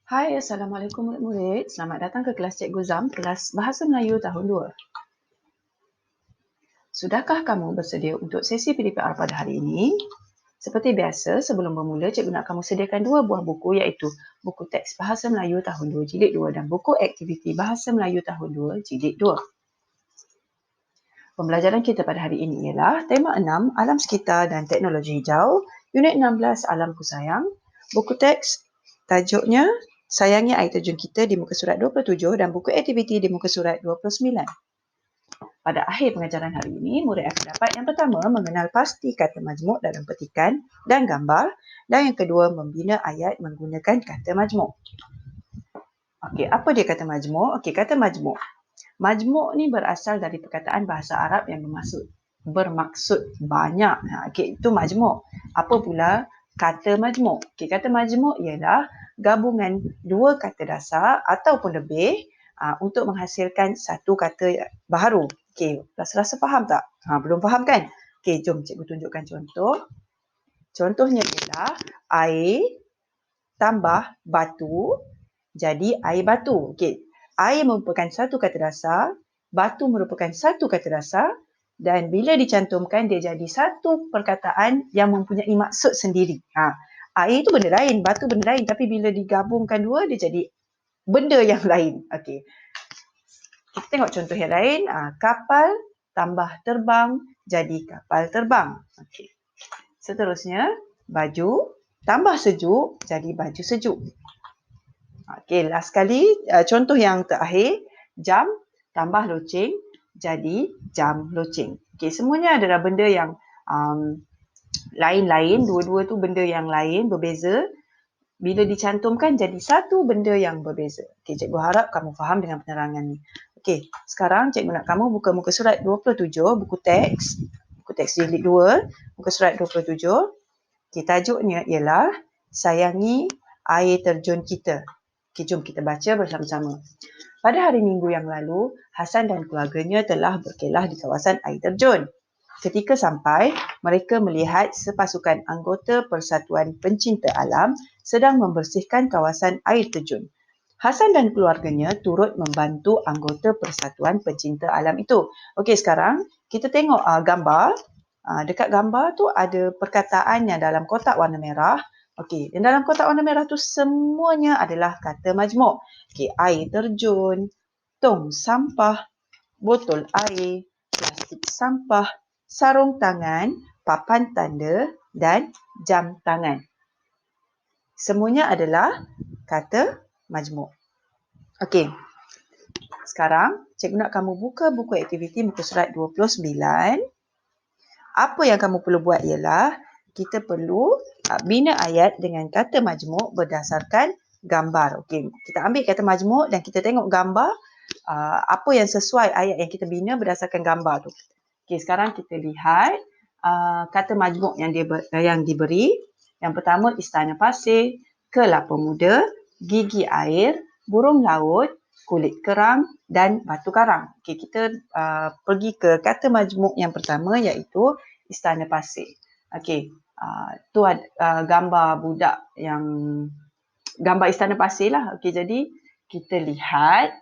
Hai, Assalamualaikum murid-murid. Selamat datang ke kelas Cikgu Zam, kelas Bahasa Melayu tahun 2. Sudahkah kamu bersedia untuk sesi PDPR pada hari ini? Seperti biasa, sebelum bermula, Cikgu nak kamu sediakan 2 buah buku iaitu buku teks Bahasa Melayu tahun 2 jilid 2 dan buku aktiviti Bahasa Melayu tahun 2 jilid 2. Pembelajaran kita pada hari ini ialah tema 6, Alam Sekitar dan Teknologi Hijau, unit 16, Alamku Sayang. Buku teks tajuknya Sayangi Air Terjun Kita di muka surat 27 dan buku aktiviti di muka surat 29. Pada akhir pengajaran hari ini, murid akan dapat yang pertama mengenal pasti kata majmuk dalam petikan dan gambar dan yang kedua membina ayat menggunakan kata majmuk. Okey, apa dia kata majmuk? Okey, kata majmuk. Majmuk ni berasal dari perkataan bahasa Arab yang bermaksud banyak. Okey, itu majmuk. Apa pula kata majmuk? Okey, kata majmuk ialah gabungan dua kata dasar ataupun lebih untuk menghasilkan satu kata baharu. Okey, rasa-rasa faham tak? Belum faham kan? Okey, jom cikgu tunjukkan contoh. Contohnya ialah air tambah batu jadi air batu. Okey, air merupakan satu kata dasar, batu merupakan satu kata dasar dan bila dicantumkan dia jadi satu perkataan yang mempunyai maksud sendiri. Air itu benda lain, batu benda lain, tapi bila digabungkan dua dia jadi benda yang lain. Okey. Kita tengok contoh yang lain. Kapal tambah terbang jadi kapal terbang. Okey. Seterusnya, baju tambah sejuk jadi baju sejuk. Okey, last sekali contoh yang terakhir, jam tambah loceng jadi jam loceng. Okey, semuanya adalah benda yang lain-lain, dua-dua tu benda yang lain, berbeza. Bila dicantumkan jadi satu benda yang berbeza. Okey, cikgu harap kamu faham dengan penerangan ni. Okey, sekarang cikgu nak kamu buka muka surat 27, buku teks jilid 2, muka surat 27. Okey, tajuknya ialah Sayangi Air Terjun Kita. Okey, jom kita baca bersama-sama. Pada hari Minggu yang lalu, Hasan dan keluarganya telah berkelah di kawasan air terjun. Ketika sampai, mereka melihat sepasukan anggota Persatuan Pencinta Alam sedang membersihkan kawasan air terjun. Hasan dan keluarganya turut membantu anggota Persatuan Pencinta Alam itu. Okey, sekarang kita tengok gambar. Dekat gambar tu ada perkataan yang dalam kotak warna merah. Okey, dan dalam kotak warna merah tu semuanya adalah kata majmuk. Okey, air terjun, tong sampah, botol air, plastik sampah, sarung tangan, papan tanda dan jam tangan. Semuanya adalah kata majmuk. Okey. Sekarang cikgu nak kamu buka buku aktiviti muka surat 29. Apa yang kamu perlu buat ialah kita perlu bina ayat dengan kata majmuk berdasarkan gambar. Okey, kita ambil kata majmuk dan kita tengok gambar apa yang sesuai ayat yang kita bina berdasarkan gambar tu. Okey, sekarang kita lihat kata majmuk yang diberi. Yang pertama istana pasir, kelapa muda, gigi air, burung laut, kulit kerang dan batu karang. Okey, kita pergi ke kata majmuk yang pertama iaitu istana pasir. Okey, tu gambar budak yang gambar istana pasir lah. Okey, jadi kita lihat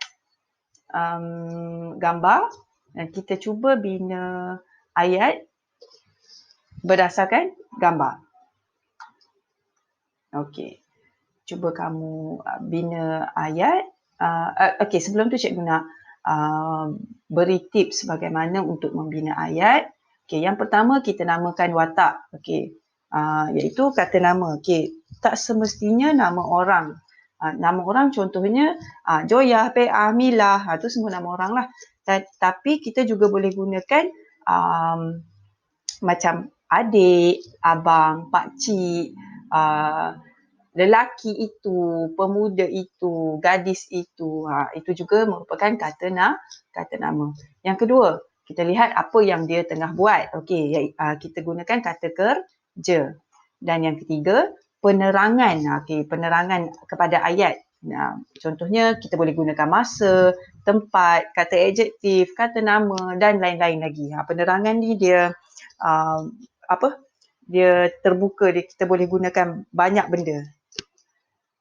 gambar dan kita cuba bina ayat berdasarkan gambar. Okey, cuba kamu bina ayat. Okey, sebelum tu cikgu nak beri tips bagaimana untuk membina ayat. Okey, yang pertama kita namakan watak. Okey, iaitu kata nama. Okey, tak semestinya nama orang. Nama orang contohnya Joyah, Peah, Milah, tu semua nama orang lah. Tapi kita juga boleh gunakan macam adik, abang, pakcik, lelaki itu, pemuda itu, gadis itu. Itu juga merupakan kata nama. Yang kedua, kita lihat apa yang dia tengah buat. Okey, kita gunakan kata kerja. Dan yang ketiga, penerangan. Okey, penerangan kepada ayat. Contohnya kita boleh gunakan masa, tempat, kata adjektif, kata nama dan lain-lain lagi. Penerangan ni dia dia terbuka, kita boleh gunakan banyak benda.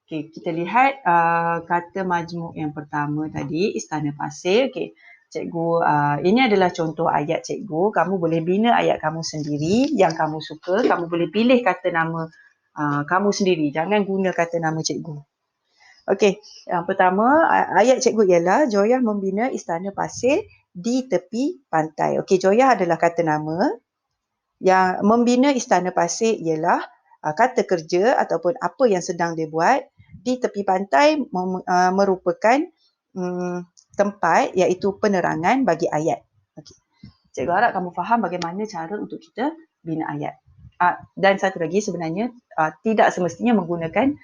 Okey, kita lihat kata majmuk yang pertama tadi, Istana Pasir. Okey, cikgu, ini adalah contoh ayat cikgu. Kamu boleh bina ayat kamu sendiri yang kamu suka. Kamu boleh pilih kata nama kamu sendiri. Jangan guna kata nama cikgu. Okey, yang pertama ayat cikgu ialah Joyah membina Istana Pasir di tepi pantai. Okey, Joyah adalah kata nama. Yang membina Istana Pasir ialah kata kerja ataupun apa yang sedang dia buat di tepi pantai merupakan tempat iaitu penerangan bagi ayat. Okay. Cikgu harap kamu faham bagaimana cara untuk kita bina ayat. Dan satu lagi sebenarnya tidak semestinya menggunakan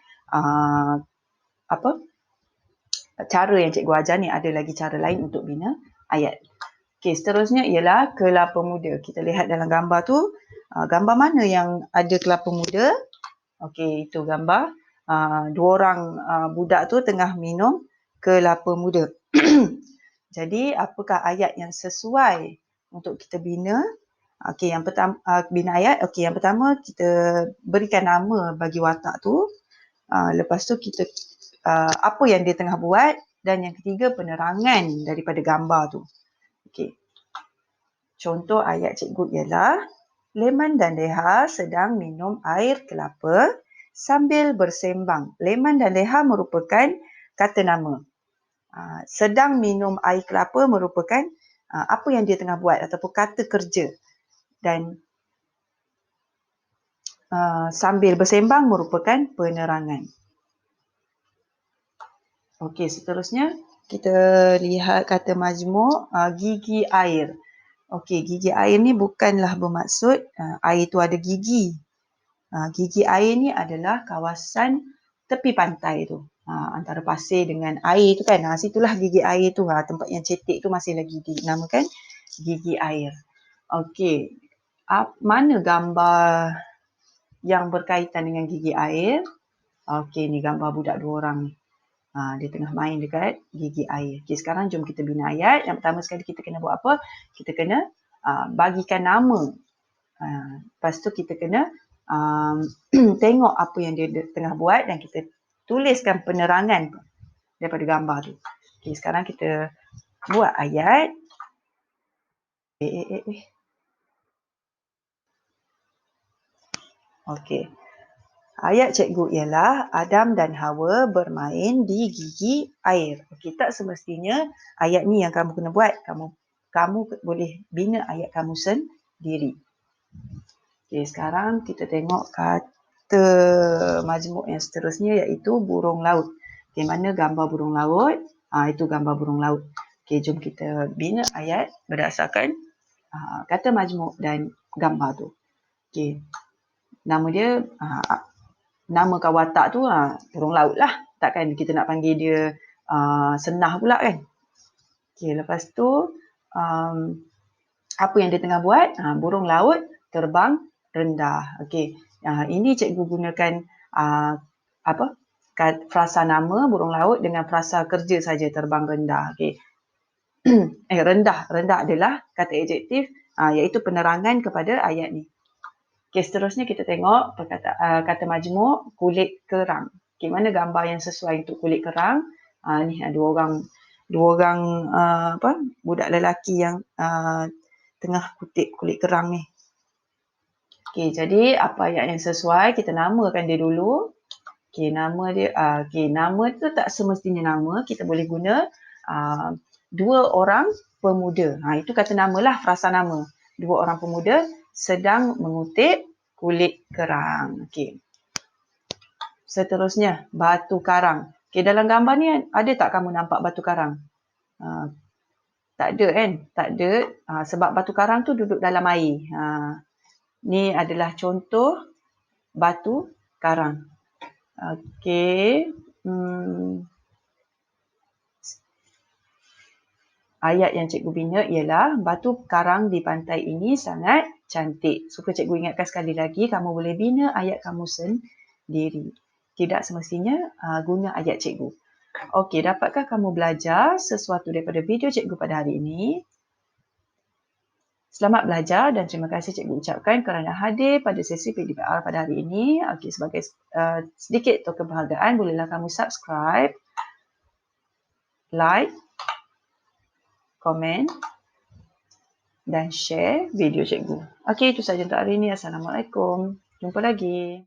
cara yang cikgu ajar ni, ada lagi cara lain untuk bina ayat. Okey, seterusnya ialah kelapa muda. Kita lihat dalam gambar tu, gambar mana yang ada kelapa muda? Okey, itu gambar dua orang budak tu tengah minum kelapa muda. Jadi, apakah ayat yang sesuai untuk kita bina? Okey, yang pertama bina ayat. Okey, yang pertama kita berikan nama bagi watak tu. Lepas tu kita apa yang dia tengah buat, dan yang ketiga penerangan daripada gambar tu. Okey. Contoh ayat cikgu ialah Leman dan Leha sedang minum air kelapa sambil bersembang. Leman dan Leha merupakan kata nama. Sedang minum air kelapa merupakan apa yang dia tengah buat ataupun kata kerja. Dan sambil bersembang merupakan penerangan. Okey, seterusnya kita lihat kata majmuk gigi air. Okey, gigi air ni bukanlah bermaksud air tu ada gigi. Gigi air ni adalah kawasan tepi pantai tu. Antara pasir dengan air tu kan. Situlah gigi air tu. Tempat yang cetek tu masih lagi dinamakan gigi air. Okey, mana gambar yang berkaitan dengan gigi air? Okey, ni gambar budak dua orang ni. Dia tengah main dekat gigi air. Okey, sekarang jom kita bina ayat. Yang pertama sekali kita kena buat apa? Kita kena bagikan nama. Lepas tu kita kena tengok apa yang dia tengah buat dan kita tuliskan penerangan daripada gambar tu. Okey, sekarang kita buat ayat. Okey. Ayat cikgu ialah Adam dan Hawa bermain di gigi air. Okey, tak semestinya ayat ni yang kamu kena buat. Kamu boleh bina ayat kamu sendiri. Okey, sekarang kita tengok kata majmuk yang seterusnya iaitu burung laut. Okey, mana gambar burung laut? Itu gambar burung laut. Okey, jom kita bina ayat berdasarkan kata majmuk dan gambar tu. Okey. Nama dia namakan watak tu burung laut lah. Takkan kita nak panggil dia senah pula kan. Okey, lepas tu apa yang dia tengah buat? Burung laut terbang rendah. Okey, ini cikgu gunakan frasa nama burung laut dengan frasa kerja saja, terbang rendah. Okey. Rendah adalah kata adjektif iaitu penerangan kepada ayat ni. Okey, seterusnya kita tengok kata majmuk kulit kerang. Okey, mana gambar yang sesuai untuk kulit kerang? Ni dua orang budak lelaki yang tengah kutip kulit kerang ni. Okey, jadi apa ayat yang sesuai? Kita namakan dia dulu. Okey, nama dia nama tu tak semestinya nama, kita boleh guna dua orang pemuda. Itu kata namalah, frasa nama. Dua orang pemuda sedang mengutip kulit kerang. Okey. Seterusnya, batu karang. Okey, dalam gambar ni ada tak kamu nampak batu karang? Tak ada kan? Tak ada. Sebab batu karang tu duduk dalam air. Ni adalah contoh batu karang. Okey. Ayat yang cikgu bina ialah batu karang di pantai ini sangat cantik. Suka cikgu ingatkan sekali lagi, kamu boleh bina ayat kamu sendiri. Tidak semestinya guna ayat cikgu. Okey, dapatkah kamu belajar sesuatu daripada video cikgu pada hari ini? Selamat belajar dan terima kasih cikgu ucapkan kerana hadir pada sesi PDPR pada hari ini. Okey, sebagai sedikit token penghargaan, bolehlah kamu subscribe, like, komen dan share video cikgu. Okey, itu sahaja untuk hari ini. Assalamualaikum. Jumpa lagi.